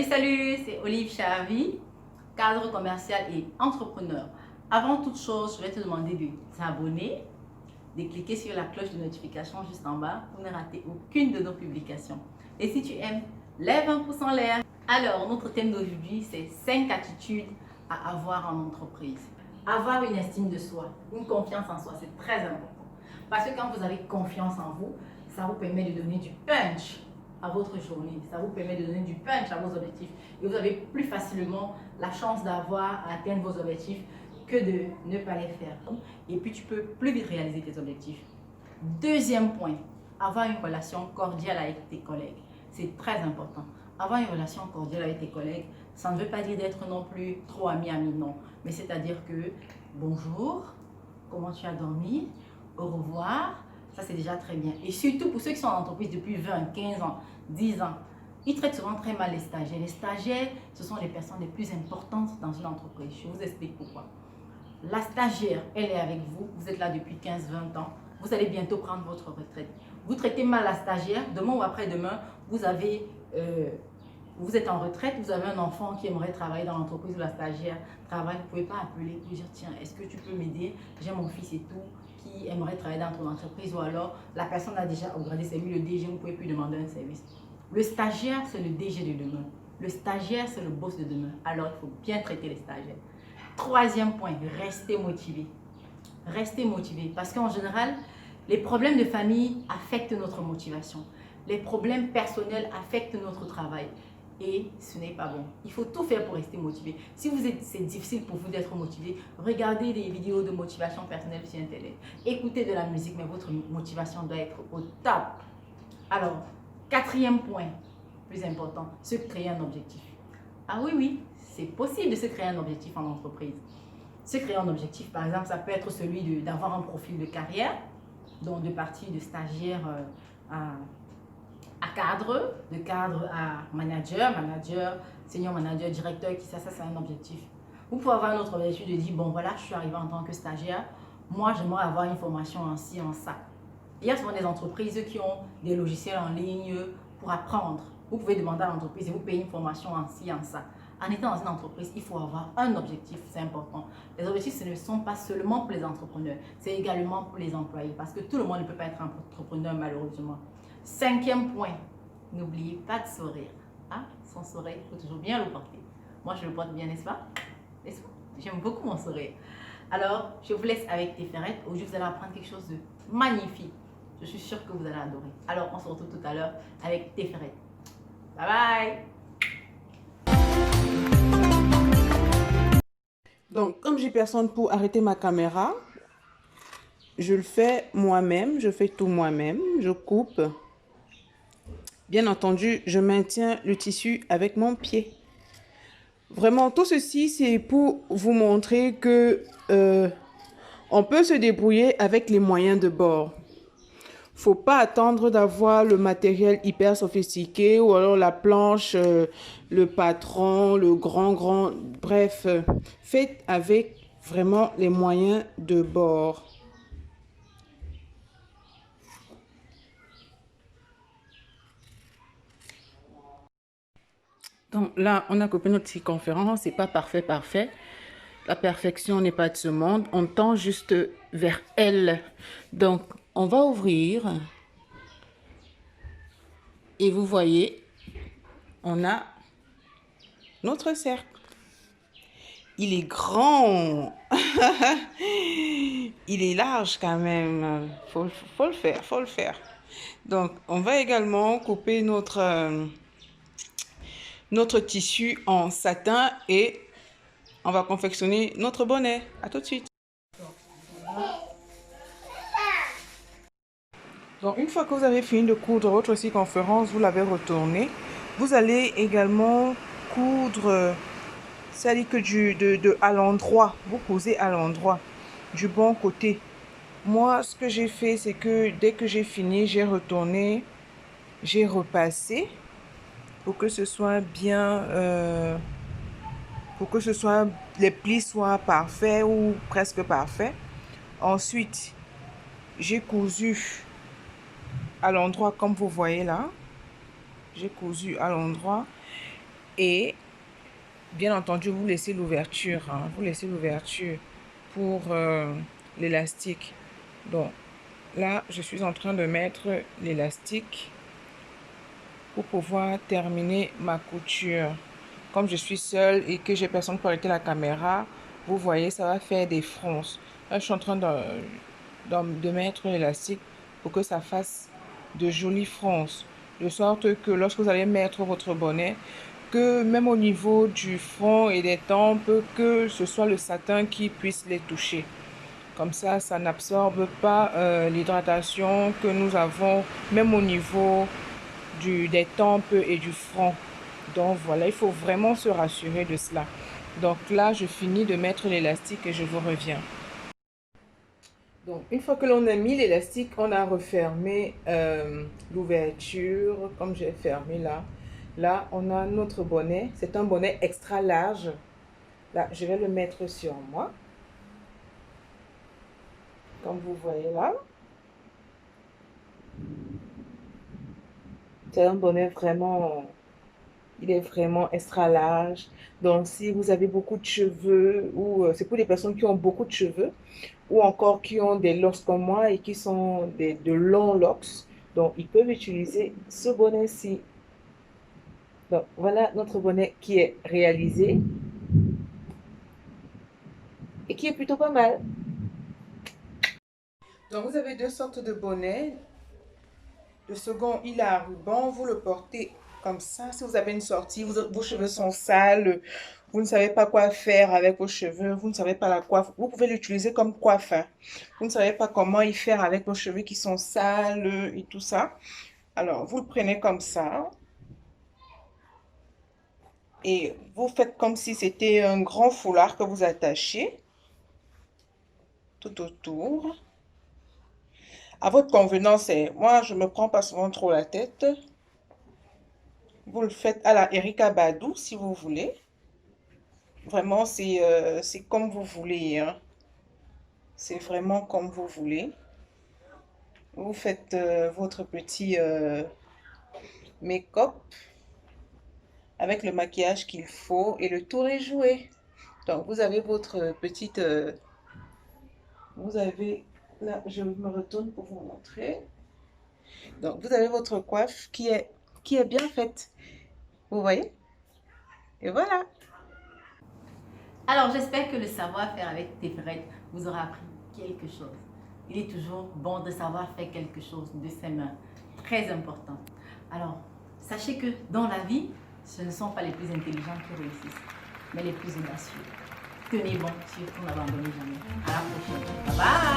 Salut, c'est Olive Chavi, cadre commercial et entrepreneur. Avant toute chose, je vais te demander de t'abonner, de cliquer sur la cloche de notification juste en bas pour ne rater aucune de nos publications. Et si tu aimes, lève un pouce en l'air. Alors, notre thème d'aujourd'hui, c'est 5 attitudes à avoir en entreprise. Avoir une estime de soi, une confiance en soi, c'est très important. Parce que quand vous avez confiance en vous, ça vous permet de donner du punch à votre journée. Ça vous permet de donner du punch à vos objectifs. Et vous avez plus facilement la chance d'avoir à atteindre vos objectifs que de ne pas les faire. Et puis tu peux plus vite réaliser tes objectifs. Deuxième point, avoir une relation cordiale avec tes collègues. C'est très important. Avoir une relation cordiale avec tes collègues, ça ne veut pas dire d'être non plus trop ami, non. Mais c'est-à-dire que bonjour, comment tu as dormi, au revoir, ça c'est déjà très bien. Et surtout pour ceux qui sont en entreprise depuis 20, 15 ans, 10 ans, ils traitent souvent très mal les stagiaires. Les stagiaires, ce sont les personnes les plus importantes dans une entreprise. Je vous explique pourquoi. La stagiaire, elle est avec vous, vous êtes là depuis 15, 20 ans, vous allez bientôt prendre votre retraite. Vous traitez mal la stagiaire, demain ou après-demain, vous êtes en retraite, vous avez un enfant qui aimerait travailler dans l'entreprise où la stagiaire travaille, vous ne pouvez pas appeler pour dire tiens, est-ce que tu peux m'aider? J'ai mon fils et tout qui aimerait travailler dans ton entreprise, ou alors la personne a déjà upgradé, c'est lui le DG, vous ne pouvez plus demander un service. Le stagiaire, c'est le DG de demain. Le stagiaire, c'est le boss de demain. Alors, il faut bien traiter les stagiaires. Troisième point, restez motivé. Restez motivé parce qu'en général, les problèmes de famille affectent notre motivation. Les problèmes personnels affectent notre travail. Et ce n'est pas bon. Il faut tout faire pour rester motivé. Si c'est difficile pour vous d'être motivé, regardez des vidéos de motivation personnelle sur Internet. Écoutez de la musique, mais votre motivation doit être au top. Alors, quatrième point, plus important, se créer un objectif. Ah oui, c'est possible de se créer un objectif en entreprise. Se créer un objectif, par exemple, ça peut être celui d'avoir un profil de carrière, donc de partir de stagiaire à cadre, de cadre à manager, senior manager, directeur, ça c'est un objectif. Vous pouvez avoir un autre objectif de dire, bon voilà, je suis arrivé en tant que stagiaire, moi j'aimerais avoir une formation en ci, en ça. Il y a souvent des entreprises qui ont des logiciels en ligne pour apprendre. Vous pouvez demander à l'entreprise et vous payer une formation en ci, en ça. En étant dans une entreprise, il faut avoir un objectif, c'est important. Les objectifs, ce ne sont pas seulement pour les entrepreneurs, c'est également pour les employés parce que tout le monde ne peut pas être entrepreneur malheureusement. Cinquième point, n'oubliez pas de sourire. Ah, son sourire, il faut toujours bien le porter. Moi, je le porte bien, n'est-ce pas? N'est-ce pas? J'aime beaucoup mon sourire. Alors, je vous laisse avec Téferrette. Aujourd'hui, vous allez apprendre quelque chose de magnifique. Je suis sûre que vous allez adorer. Alors, on se retrouve tout à l'heure avec Téferrette. Bye bye! Donc, comme j'ai personne pour arrêter ma caméra, je le fais moi-même, je fais tout moi-même, je coupe. Bien entendu, je maintiens le tissu avec mon pied. Vraiment, tout ceci, c'est pour vous montrer que on peut se débrouiller avec les moyens de bord. Faut pas attendre d'avoir le matériel hyper sophistiqué ou alors la planche, le patron, le grand. Bref, faites avec vraiment les moyens de bord. Donc là, on a coupé notre circonférence. C'est pas parfait. La perfection n'est pas de ce monde. On tend juste vers elle. Donc, on va ouvrir. Et vous voyez, on a notre cercle. Il est grand. Il est large quand même. Faut le faire. Donc, on va également couper notre tissu en satin et on va confectionner notre bonnet. À tout de suite. Donc, une fois que vous avez fini de coudre votre circonférence, vous l'avez retourné. Vous allez également coudre, c'est-à-dire que à l'endroit, vous cousez à l'endroit, du bon côté. Moi, ce que j'ai fait, c'est que dès que j'ai fini, j'ai retourné, j'ai repassé pour que ce soit bien, pour que les plis soient parfaits ou presque parfaits. Ensuite, j'ai cousu à l'endroit comme vous voyez là. J'ai cousu à l'endroit et bien entendu vous laissez l'ouverture, hein, vous laissez l'ouverture pour l'élastique. Donc là je suis en train de mettre l'élastique pour pouvoir terminer ma couture. Comme je suis seule et que j'ai personne pour arrêter la caméra, vous voyez ça va faire des fronces. Là je suis en train de mettre l'élastique pour que ça fasse de jolies fronces, de sorte que lorsque vous allez mettre votre bonnet, que même au niveau du front et des tempes, que ce soit le satin qui puisse les toucher. Comme ça n'absorbe pas l'hydratation que nous avons même au niveau des tempes et du front. Donc voilà, il faut vraiment se rassurer de cela. Donc là, je finis de mettre l'élastique et je vous reviens. Donc, une fois que l'on a mis l'élastique, on a refermé l'ouverture, comme j'ai fermé là. Là, on a notre bonnet. C'est un bonnet extra large. Là, je vais le mettre sur moi. Comme vous voyez là. C'est un bonnet vraiment... Il est vraiment extra large. Donc, si vous avez beaucoup de cheveux, ou c'est pour les personnes qui ont beaucoup de cheveux, ou encore qui ont des locks comme moi et qui sont de longs locks, donc ils peuvent utiliser ce bonnet-ci. Donc, voilà notre bonnet qui est réalisé et qui est plutôt pas mal. Donc, vous avez deux sortes de bonnets. Le second, il a un ruban. Vous le portez comme ça. Si vous avez une sortie, vos cheveux sont sales, vous ne savez pas quoi faire avec vos cheveux, vous ne savez pas la coiffe, vous pouvez l'utiliser comme coiffe. Hein. Vous ne savez pas comment y faire avec vos cheveux qui sont sales et tout ça. Alors, vous le prenez comme ça. Et vous faites comme si c'était un grand foulard que vous attachez tout autour. À votre convenance, moi, je me prends pas souvent trop la tête. Vous le faites à la Erykah Badu si vous voulez. Vraiment, c'est comme vous voulez. Hein. C'est vraiment comme vous voulez. Vous faites votre petit make-up avec le maquillage qu'il faut et le tour est joué. Donc, vous avez votre petite... vous avez... Là, je me retourne pour vous montrer. Donc, vous avez votre coiffe qui est bien faite. Vous voyez? Et voilà. Alors, j'espère que le savoir-faire avec Teferet vous aura appris quelque chose. Il est toujours bon de savoir faire quelque chose de ses mains. Très important. Alors, sachez que dans la vie, ce ne sont pas les plus intelligents qui réussissent, mais les plus audacieux. Tenez bon, surtout n'abandonnez jamais. À la prochaine. Bye bye!